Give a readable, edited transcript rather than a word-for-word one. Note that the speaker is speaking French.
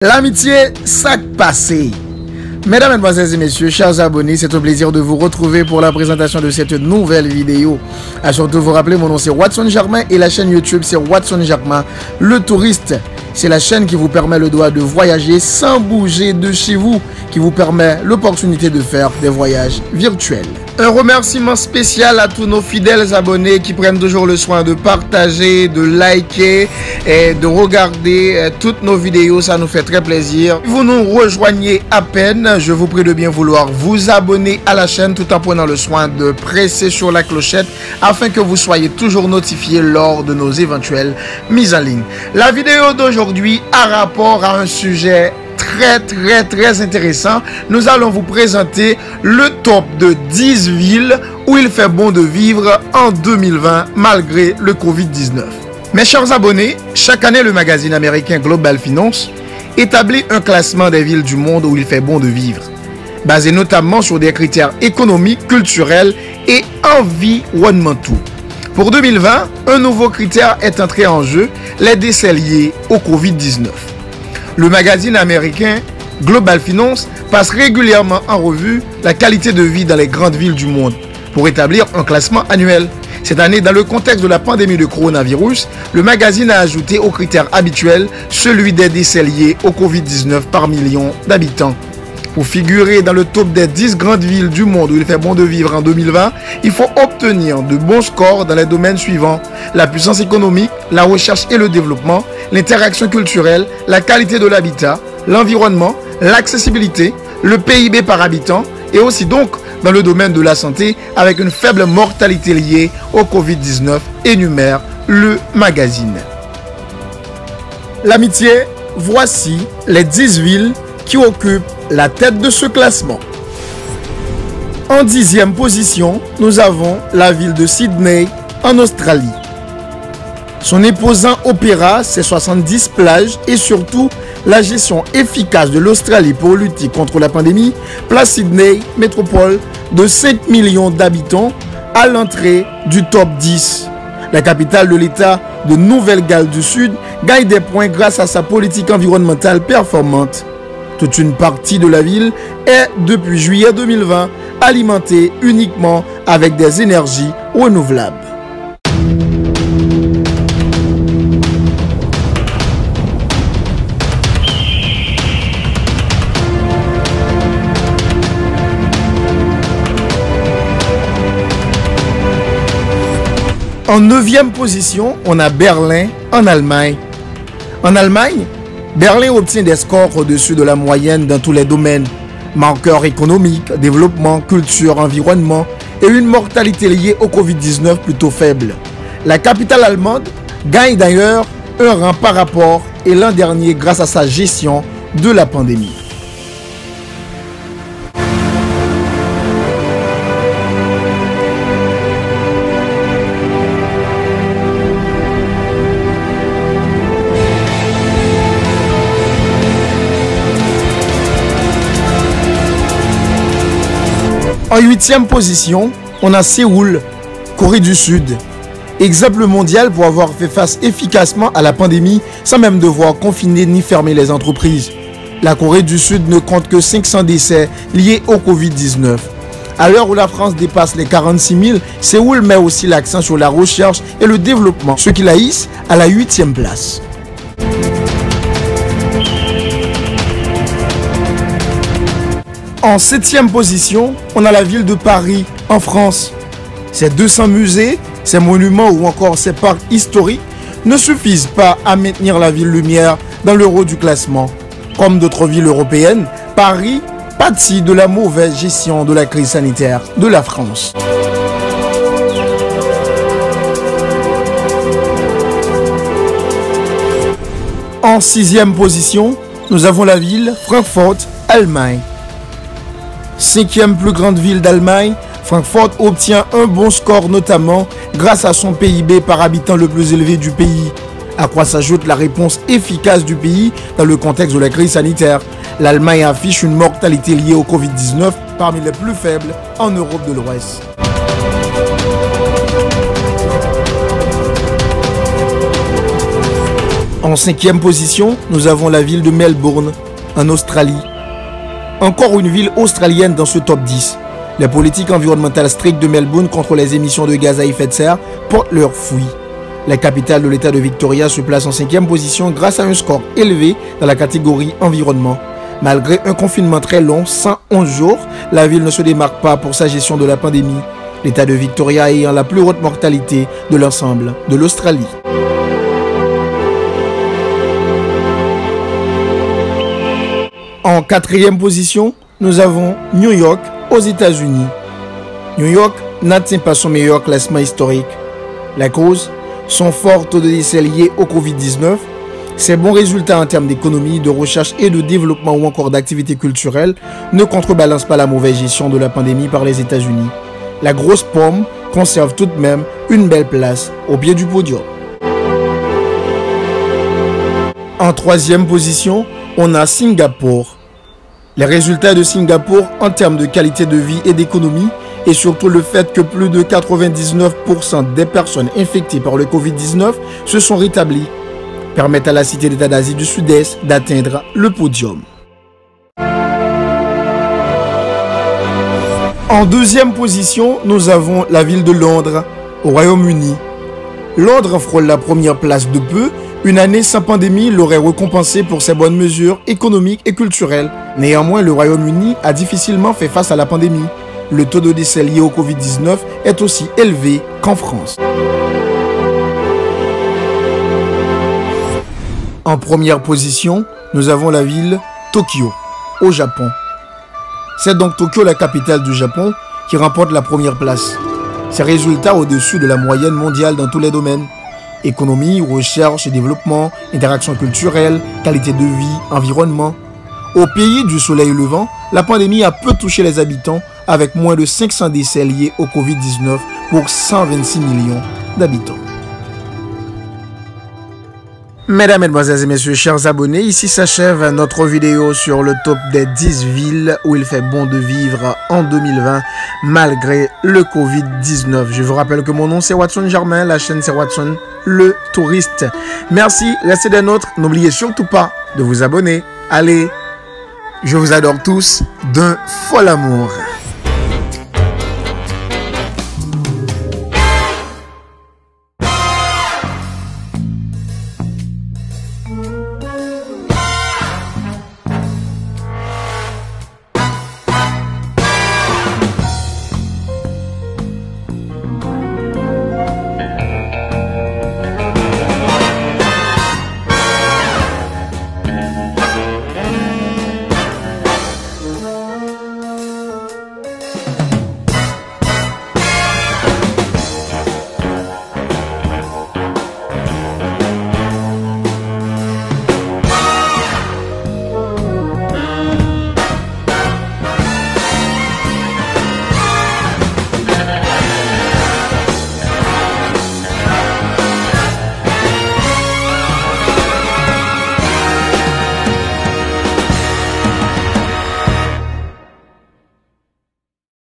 L'amitié, sac passé. Mesdames, Mesdemoiselles et Messieurs, chers abonnés, c'est un plaisir de vous retrouver pour la présentation de cette nouvelle vidéo. À surtout vous rappeler, mon nom c'est Watson Germain et la chaîne YouTube c'est Watson Germain, le touriste. C'est la chaîne qui vous permet le droit de voyager sans bouger de chez vous, qui vous permet l'opportunité de faire des voyages virtuels. Un remerciement spécial à tous nos fidèles abonnés qui prennent toujours le soin de partager, de liker et de regarder toutes nos vidéos. Ça nous fait très plaisir. Vous nous rejoignez à peine. Je vous prie de bien vouloir vous abonner à la chaîne tout en prenant le soin de presser sur la clochette afin que vous soyez toujours notifiés lors de nos éventuelles mises en ligne. La vidéo d'aujourd'hui a rapport à un sujet très intéressant. Nous allons vous présenter le top de 10 villes où il fait bon de vivre en 2020 malgré le Covid-19. Mes chers abonnés, chaque année le magazine américain Global Finance établit un classement des villes du monde où il fait bon de vivre, basé notamment sur des critères économiques, culturels et environnementaux. Pour 2020, un nouveau critère est entré en jeu, les décès liés au Covid-19. Le magazine américain Global Finance passe régulièrement en revue la qualité de vie dans les grandes villes du monde pour établir un classement annuel. Cette année, dans le contexte de la pandémie de coronavirus, le magazine a ajouté au critère habituel celui des décès liés au Covid-19 par million d'habitants. Pour figurer dans le top des 10 grandes villes du monde où il fait bon de vivre en 2020, il faut obtenir de bons scores dans les domaines suivants: la puissance économique, la recherche et le développement, l'interaction culturelle, la qualité de l'habitat, l'environnement, l'accessibilité, le PIB par habitant et aussi donc dans le domaine de la santé avec une faible mortalité liée au Covid-19, énumère le magazine. L'amitié, voici les 10 villes qui occupent la tête de ce classement. En 10e position, nous avons la ville de Sydney en Australie. Son imposant opéra, ses 70 plages et surtout la gestion efficace de l'Australie pour lutter contre la pandémie place Sydney, métropole de 5 millions d'habitants, à l'entrée du top 10. La capitale de l'État de Nouvelle-Galles du Sud gagne des points grâce à sa politique environnementale performante. Toute une partie de la ville est, depuis juillet 2020, alimentée uniquement avec des énergies renouvelables. En 9e position, on a Berlin en Allemagne. En Allemagne, Berlin obtient des scores au-dessus de la moyenne dans tous les domaines: marqueurs économiques, développement, culture, environnement et une mortalité liée au Covid-19 plutôt faible. La capitale allemande gagne d'ailleurs un rang par rapport à l'an dernier grâce à sa gestion de la pandémie. En 8e position, on a Séoul, Corée du Sud. Exemple mondial pour avoir fait face efficacement à la pandémie sans même devoir confiner ni fermer les entreprises. La Corée du Sud ne compte que 500 décès liés au Covid-19. À l'heure où la France dépasse les 46 000, Séoul met aussi l'accent sur la recherche et le développement, ce qui la hisse à la 8e place. En 7e position, on a la ville de Paris, en France. Ses 200 musées, ses monuments ou encore ses parcs historiques ne suffisent pas à maintenir la ville lumière dans le haut du classement. Comme d'autres villes européennes, Paris pâtit de la mauvaise gestion de la crise sanitaire de la France. En 6e position, nous avons la ville Francfort, Allemagne. 5e plus grande ville d'Allemagne, Francfort obtient un bon score notamment grâce à son PIB par habitant le plus élevé du pays. À quoi s'ajoute la réponse efficace du pays dans le contexte de la crise sanitaire. L'Allemagne affiche une mortalité liée au Covid-19 parmi les plus faibles en Europe de l'Ouest. En 5e position, nous avons la ville de Melbourne, en Australie. Encore une ville australienne dans ce top 10. Les politiques environnementales strictes de Melbourne contre les émissions de gaz à effet de serre portent leurs fruits. La capitale de l'État de Victoria se place en 5e position grâce à un score élevé dans la catégorie environnement. Malgré un confinement très long, 111 jours, la ville ne se démarque pas pour sa gestion de la pandémie. L'État de Victoria ayant la plus haute mortalité de l'ensemble de l'Australie. En 4e position, nous avons New York aux États-Unis. New York n'atteint pas son meilleur classement historique. La cause, son fort taux de décès lié au Covid-19, ses bons résultats en termes d'économie, de recherche et de développement ou encore d'activités culturelles ne contrebalancent pas la mauvaise gestion de la pandémie par les États-Unis. La grosse pomme conserve tout de même une belle place au pied du podium. En 3e position, on a Singapour. Les résultats de Singapour en termes de qualité de vie et d'économie et surtout le fait que plus de 99% des personnes infectées par le Covid-19 se sont rétablies permettent à la cité d'État d'Asie du Sud-Est d'atteindre le podium. En 2e position, nous avons la ville de Londres, au Royaume-Uni. Londres frôle la première place de peu. Une année sans pandémie l'aurait récompensé pour ses bonnes mesures économiques et culturelles. Néanmoins, le Royaume-Uni a difficilement fait face à la pandémie. Le taux de décès lié au Covid-19 est aussi élevé qu'en France. En première position, nous avons la ville Tokyo, au Japon. C'est donc Tokyo, la capitale du Japon, qui remporte la première place. Ses résultats au-dessus de la moyenne mondiale dans tous les domaines. Économie, recherche et développement, interaction culturelle, qualité de vie, environnement. Au pays du soleil levant, la pandémie a peu touché les habitants avec moins de 500 décès liés au Covid-19 pour 126 millions d'habitants. Mesdames, Mesdemoiselles et Messieurs, chers abonnés, ici s'achève notre vidéo sur le top des 10 villes où il fait bon de vivre en 2020 malgré le Covid-19. Je vous rappelle que mon nom c'est Watson Germain, la chaîne c'est Watson le touriste. Merci, restez des nôtres, n'oubliez surtout pas de vous abonner. Allez, je vous adore tous d'un fol amour.